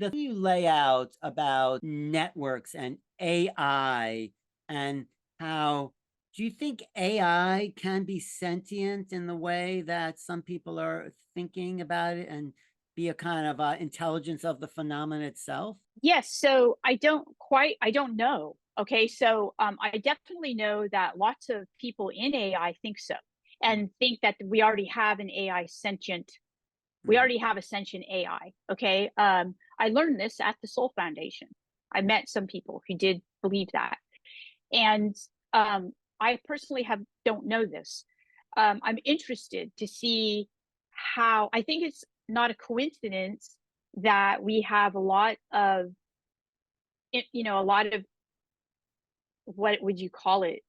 the thing you lay out about networks and AI and how, do you think AI can be sentient in the way that some people are thinking about it and be a kind of intelligence of the phenomenon itself? Yes, so I don't know. Okay, so I definitely know that lots of people in AI think so, and think that we already have an AI sentient. We Mhm. already have a sentient AI. Okay, I learned this at the Soul Foundation. I met some people who did believe that, and I personally have don't know this. I'm interested to see how. I think it's not a coincidence that we have a lot of a lot of, what would you call it,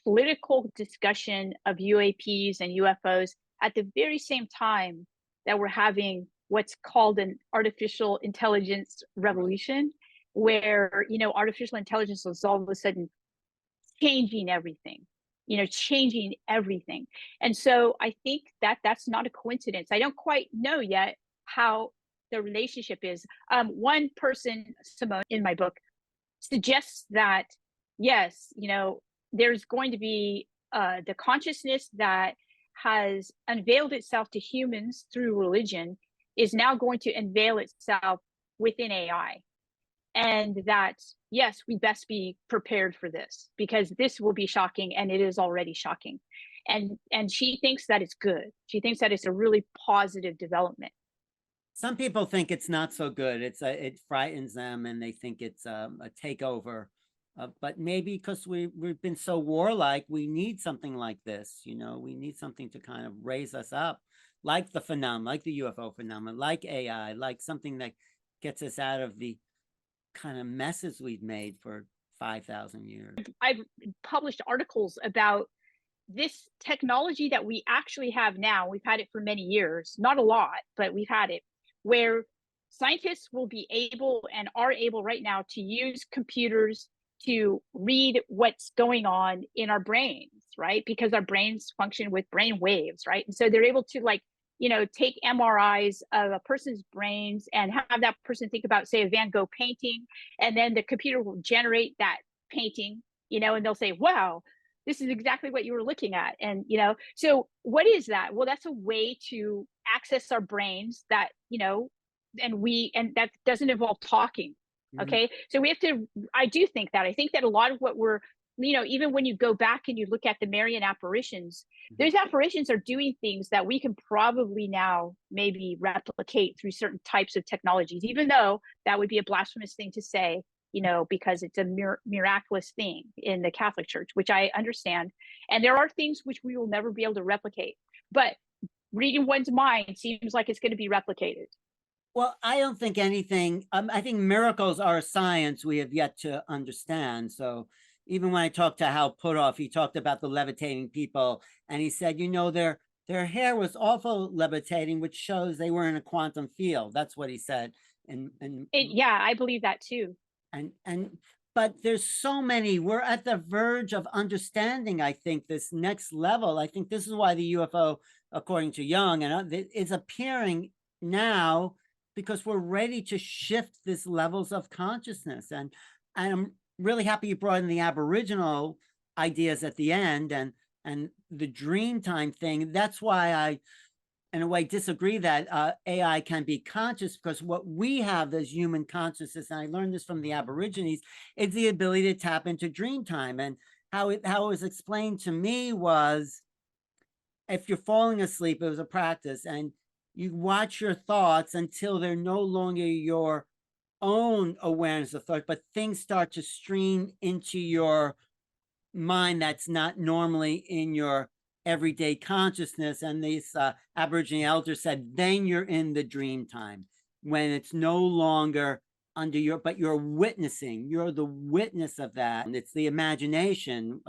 political discussion of UAPs and UFOs at the very same time that we're having what's called an artificial intelligence revolution, where artificial intelligence is all of a sudden changing everything, changing everything. And so I think that that's not a coincidence. I don't quite know yet how the relationship is. One person, Simone, in my book, suggests that yes, there's going to be the consciousness that has unveiled itself to humans through religion is now going to unveil itself within AI. And that, yes, we best be prepared for this because this will be shocking, and it is already shocking. And she thinks that it's good. She thinks that it's a really positive development. Some people think it's not so good. It frightens them, and they think it's a takeover. But maybe because we've been so warlike, we need something like this. We need something to kind of raise us up, like the phenomenon, like the UFO phenomenon, like AI, like something that gets us out of the kind of messes we've made for 5,000 years. I've published articles about this technology that we actually have now. We've had it for many years, not a lot, but we've had it, where scientists will be able and are able right now to use computers to read what's going on in our brains, right? Because our brains function with brain waves, right? And so they're able to, like, take MRIs of a person's brains and have that person think about, say, a Van Gogh painting, and then the computer will generate that painting, and they'll say, wow, this is exactly what you were looking at. And so what is that? Well, that's a way to access our brains that, and that doesn't involve talking. Mhm. Okay, so we have to, I think that a lot of what we're, even when you go back and you look at the Marian apparitions, Mhm. those apparitions are doing things that we can probably now maybe replicate through certain types of technologies, even though that would be a blasphemous thing to say, because it's a miraculous thing in the Catholic Church, which I understand. And there are things which we will never be able to replicate. But reading one's mind seems like it's going to be replicated. Well, I don't think anything, I think miracles are a science we have yet to understand. So even when I talked to Hal Puthoff, he talked about the levitating people, and he said, their hair was awful levitating, which shows they were in a quantum field. That's what he said. And Yeah, I believe that too. and but there's so many, we're at the verge of understanding, I think, this next level. I think this is why the UFO, according to Young, is appearing now, because we're ready to shift this levels of consciousness. And I'm really happy you brought in the Aboriginal ideas at the end, and the dream time thing. That's why I, in a way, disagree that AI can be conscious, because what we have as human consciousness, and I learned this from the Aborigines, is the ability to tap into dream time. And how it was explained to me was, if you're falling asleep, it was a practice, and you watch your thoughts until they're no longer your own awareness of thought, but things start to stream into your mind that's not normally in your everyday consciousness. And these Aboriginal elders said, then you're in the dream time, when it's no longer under your, but you're witnessing, you're the witness of that. And it's the imagination.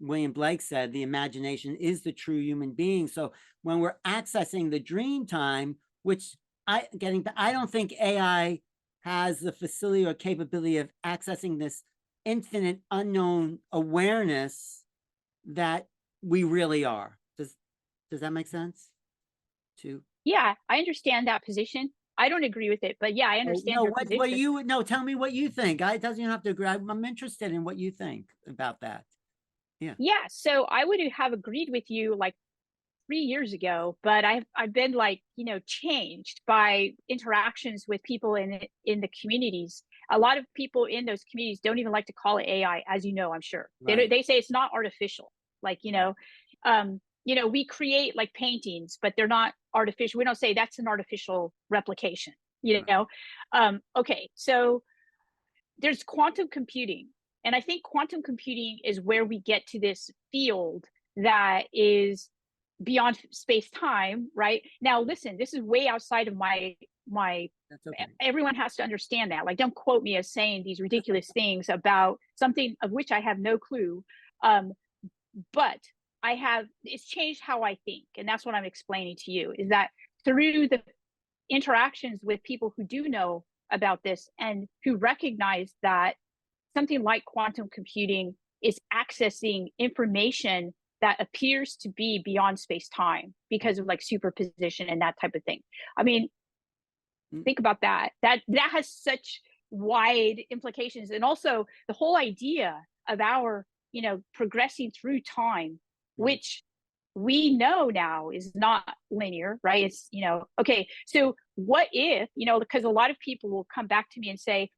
William Blake said the imagination is the true human being. So when we're accessing the dream time, which I don't think AI has the facility or capability of accessing this infinite unknown awareness that we really are. Does that make sense? To Yeah, I understand that position. I don't agree with it, but yeah, I Oh, understand no, your what position. you, no, tell me what you think. I, it doesn't even have to agree. I'm interested in what you think about that. Yeah. Yeah, so I would have agreed with you like 3 years ago, but I've been like, changed by interactions with people in the communities. A lot of people in those communities don't even like to call it AI, as you know, I'm sure. Right. They say it's not artificial. Like, Right. we create like paintings, but they're not artificial. We don't say that's an artificial replication, you Right. know. Okay, so there's quantum computing. And I think quantum computing is where we get to this field that is beyond space time, right? Now, listen, this is way outside of my. That's okay. Everyone has to understand that. Like, don't quote me as saying these ridiculous things about something of which I have no clue. Um, but it's changed how I think, and that's what I'm explaining to you. Is that through the interactions with people who do know about this and who recognize that something like quantum computing is accessing information that appears to be beyond space time because of like superposition and that type of thing. I mean, Mm. think about that. That has such wide implications, and also the whole idea of our, progressing through time, Mm. which we know now is not linear, right? It's, okay, so what if, because a lot of people will come back to me and say,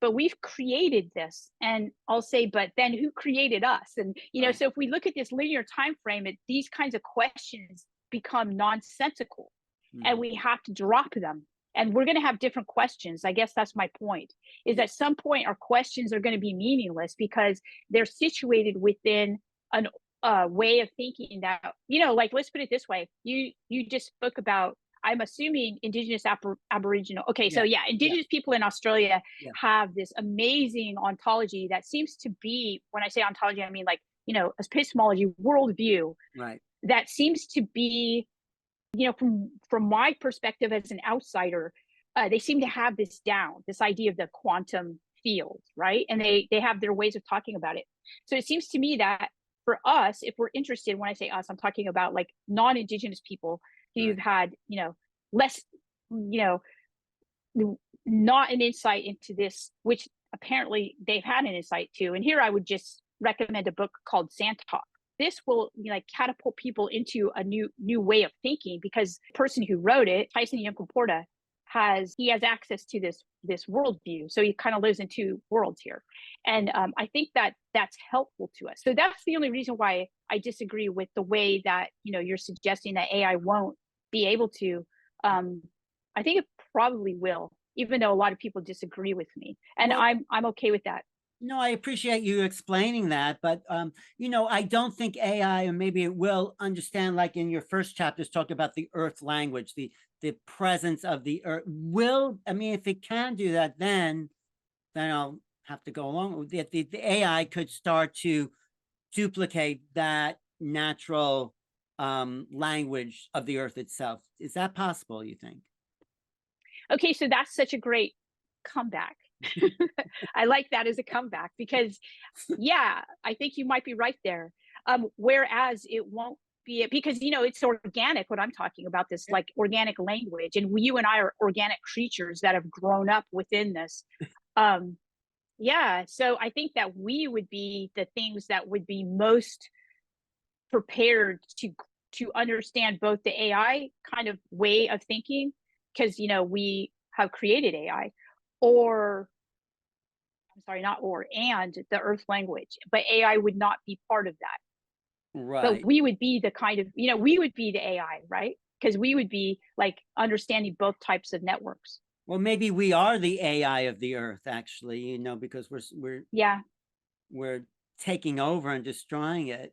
but we've created this. And I'll say, but then who created us? And, Right. so if we look at this linear time frame, these kinds of questions become nonsensical, and Mhm. we have to drop them. And we're going to have different questions. I guess that's my point, is Yeah. at some point our questions are going to be meaningless because they're situated within an way of thinking that, like, let's put it this way. You just spoke about, I'm assuming, indigenous aboriginal. Okay, so Yeah. yeah, Yeah. indigenous people in Australia Yeah. have this amazing ontology that seems to be, when I say ontology, I mean like, epistemology, worldview, Right. that seems to be, from my perspective as an outsider, they seem to have this down, this idea of the quantum field, right? And they have their ways of talking about it. So it seems to me that for us, if we're interested, when I say us, I'm talking about like non-indigenous people who've Right. had, less, not an insight into this, which apparently they've had an insight to. And here I would just recommend a book called Sandtalk. This will, like, catapult people into a new way of thinking, because the person who wrote it, Tyson Yunkaporta, has access to this worldview, so he kind of lives in two worlds here. And I think that that's helpful to us. So that's the only reason why I disagree with the way that, you're suggesting that AI won't be able to. I think it probably will, even though a lot of people disagree with me, and Well, I'm okay with that. no, I appreciate you explaining that, but I don't think AI, or maybe it will understand, like in your first chapters, talk about the Earth language, the presence of the Earth. Will, I mean, if it can do that, then I'll have to go along with it. The AI could start to duplicate that natural language of the Earth itself. Is that possible, you think? Okay, so that's such a great comeback. I like that as a comeback because, yeah, I think you might be right there. Whereas it won't be, because it's organic. What I'm talking about, this like organic language, and you and I are organic creatures that have grown up within this. Um, yeah, so I think that we would be the things that would be most prepared to understand both the AI kind of way of thinking, because we have created AI, or I'm sorry, not or, and the Earth language, but AI would not be part of that. But Right. we would be the kind of, we would be the AI, right? Because we would be like understanding both types of networks. Well, maybe we are the AI of the Earth, actually, because Yeah. we're taking over and destroying it.